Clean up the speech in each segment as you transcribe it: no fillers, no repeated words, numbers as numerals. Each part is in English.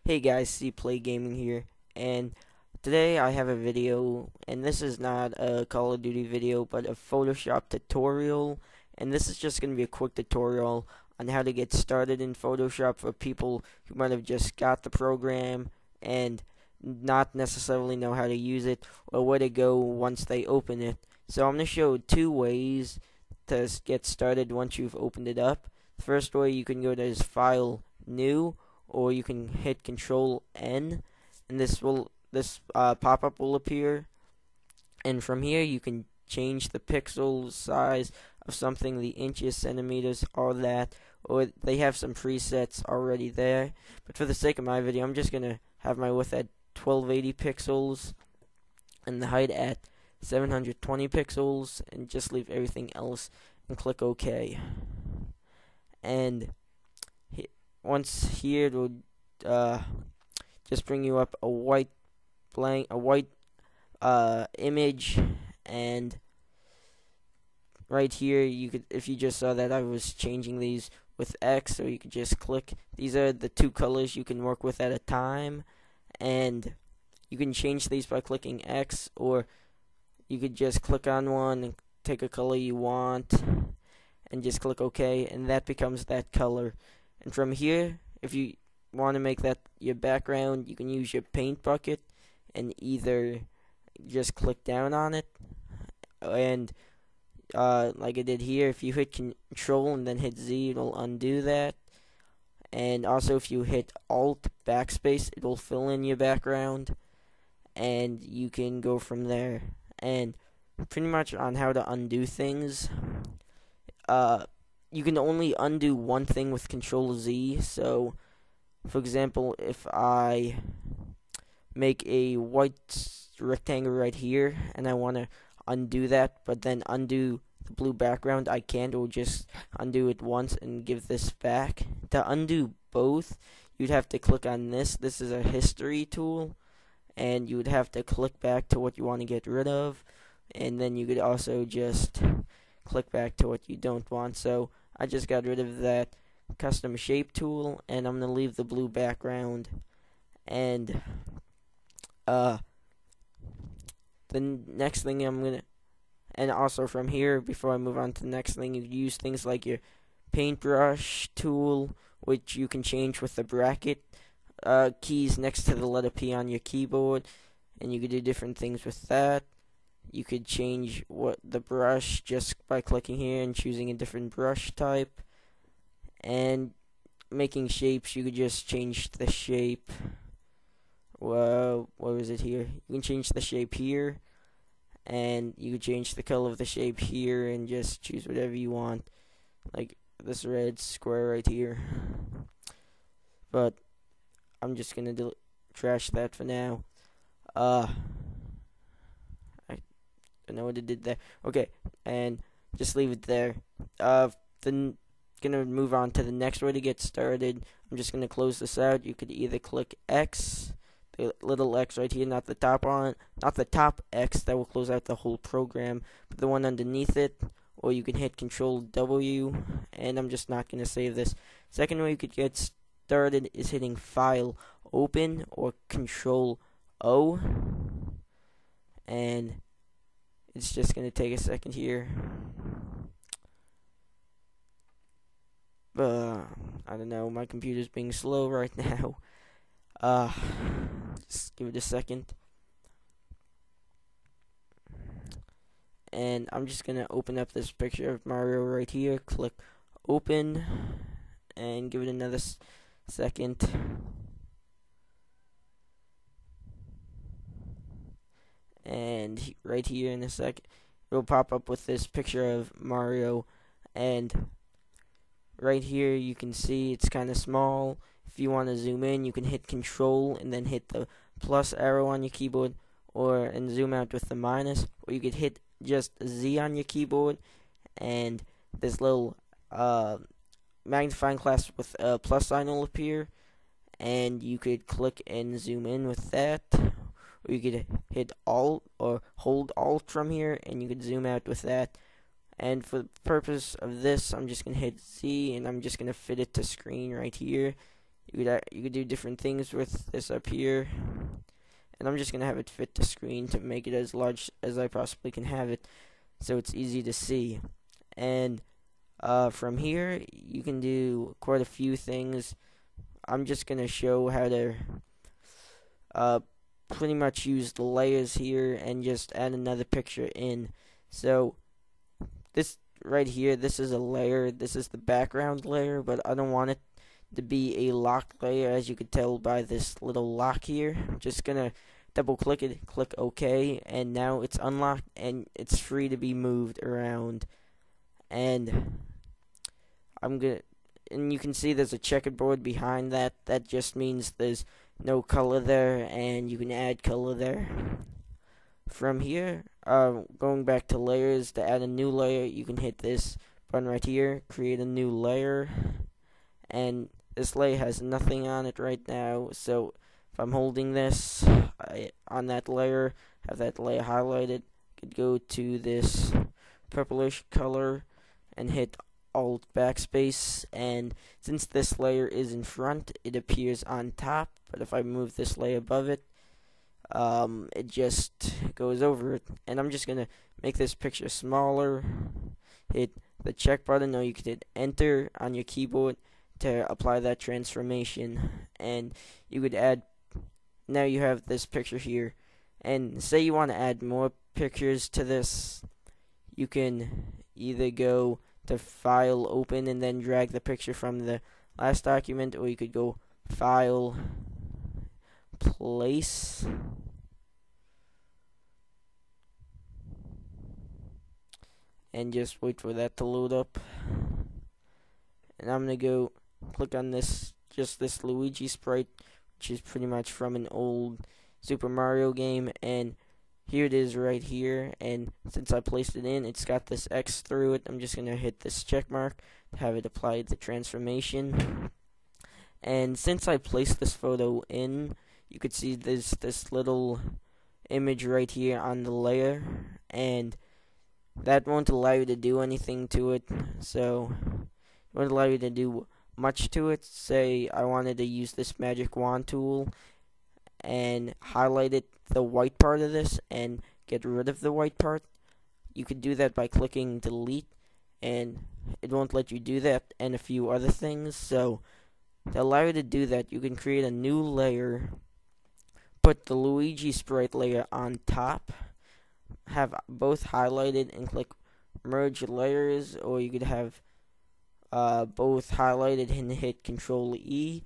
Hey guys, C Play Gaming here, and today I have a video, and this is not a Call of Duty video, but a Photoshop tutorial, and this is just going to be a quick tutorial on how to get started in Photoshop for people who might have just got the program and not necessarily know how to use it or where to go once they open it. So I'm going to show two ways to get started once you've opened it up. The first way, you can go to this File, New, or you can hit Control N, and this pop-up will appear. And from here, you can change the pixel size of something, the inches, centimeters, all that. Or they have some presets already there. But for the sake of my video, I'm just gonna have my width at 1280 pixels and the height at 720 pixels, and just leave everything else and click OK. And once here, it will just bring you up a white image, and right here you could, if you just saw that I was changing these with X, so you could just click. These are the two colors you can work with at a time, and you can change these by clicking X, or you could just click on one and take a color you want and just click OK, and that becomes that color. And from here, if you want to make that your background, you can use your paint bucket and either just click down on it, and like I did here, if you hit Control and then hit Z, it'll undo that. And also if you hit Alt backspace, it will fill in your background, and you can go from there. And pretty much on how to undo things, you can only undo one thing with Control Z. So, for example, if I make a white rectangle right here and I want to undo that, but then undo the blue background, I can't. It will just undo it once and give this back. To undo both, you'd have to click on this. This is a history tool, and you would have to click back to what you want to get rid of, and then you could also just click back to what you don't want. So I just got rid of that custom shape tool, and I'm gonna leave the blue background. And the next thing and also from here, before I move on to the next thing, you use things like your paintbrush tool, which you can change with the bracket keys next to the letter P on your keyboard, and you could do different things with that. You could change the brush just by clicking here and choosing a different brush type. And making shapes, you could just change the shape. Well, what was it here? You can change the shape here, and you could change the color of the shape here, and just choose whatever you want, like this red square right here. But I'm just gonna trash that for now. I know what it did there. Okay, and just leave it there. Then gonna move on to the next way to get started. I'm just gonna close this out. You could either click X, the little X right here, not the top X that will close out the whole program, but the one underneath it, or you can hit Control W, and I'm just not gonna save this. Second way you could get started is hitting File, Open, or Control O, and it's just going to take a second here. I don't know, my computer's being slow right now. Just give it a second. And I'm just going to open up this picture of Mario right here. Click Open, and give it another second. And right here in a sec, it will pop up with this picture of Mario, and right here you can see it's kind of small. If you want to zoom in, you can hit Control and then hit the plus arrow on your keyboard, and zoom out with the minus, or you could hit just Z on your keyboard, and this little magnifying glass with a plus sign will appear, and you could click and zoom in with that. Or you could hit Alt or hold Alt from here, and you could zoom out with that. And for the purpose of this, I'm just going to hit Z, and I'm just going to fit it to screen right here. You could do different things with this up here, and I'm just gonna have it fit the screen to make it as large as I possibly can have it, so it's easy to see. And from here, you can do quite a few things. I'm just gonna show how to pretty much use the layers here and just add another picture in. So this right here, this is a layer. This is the background layer, but I don't want it to be a lock layer, as you could tell by this little lock here. I'm just gonna double click it, click OK, and now it's unlocked and it's free to be moved around. And and you can see there's a checkerboard behind that. That just means there's no color there, and you can add color there. From here, going back to layers, to add a new layer, you can hit this button right here, create a new layer, and this layer has nothing on it right now, so if I'm holding this on that layer, have that layer highlighted, I could go to this purplish color and hit Alt backspace, and since this layer is in front, it appears on top, but if I move this layer above it, it just goes over it. And I'm just gonna make this picture smaller, hit the check button, or you could hit enter on your keyboard to apply that transformation, and you could add, now you have this picture here. And say you want to add more pictures to this, you can either go to file, open, and then drag the picture from the last document, or you could go file, place, and just wait for that to load up. And I'm gonna go click on this, just this Luigi sprite, which is pretty much from an old Super Mario game, and here it is right here. And since I placed it in, it's got this X through it. I'm just gonna hit this check mark to have it apply the transformation. And since I placed this photo in, you could see there's this little image right here on the layer, and that won't allow you to do anything to it. So it won't allow you to do much to it. Say I wanted to use this magic wand tool and highlight it, the white part of this, and get rid of the white part. You could do that by clicking delete, and it won't let you do that, and a few other things. So to allow you to do that, you can create a new layer, put the Luigi sprite layer on top, have both highlighted, and click merge layers, or you could have both highlighted and hit Control E,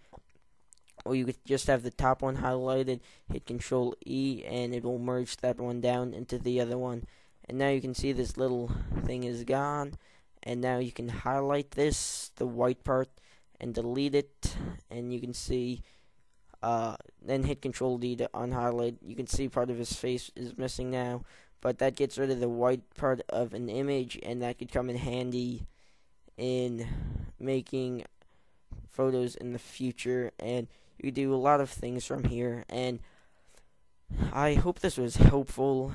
or you could just have the top one highlighted, hit Control E, and it will merge that one down into the other one. And now you can see this little thing is gone, and now you can highlight this, the white part, and delete it, and you can see, then hit Control D to unhighlight. You can see part of his face is missing now, but that gets rid of the white part of an image, and that could come in handy in making photos in the future. And you do a lot of things from here, and I hope this was helpful.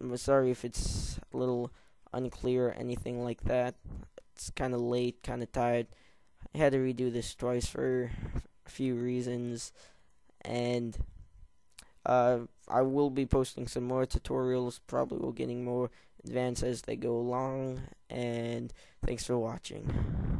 I'm sorry if it's a little unclear or anything like that. It's kind of late, kind of tired. I had to redo this twice for a few reasons, and I will be posting some more tutorials, probably will getting more advanced as they go along, and thanks for watching.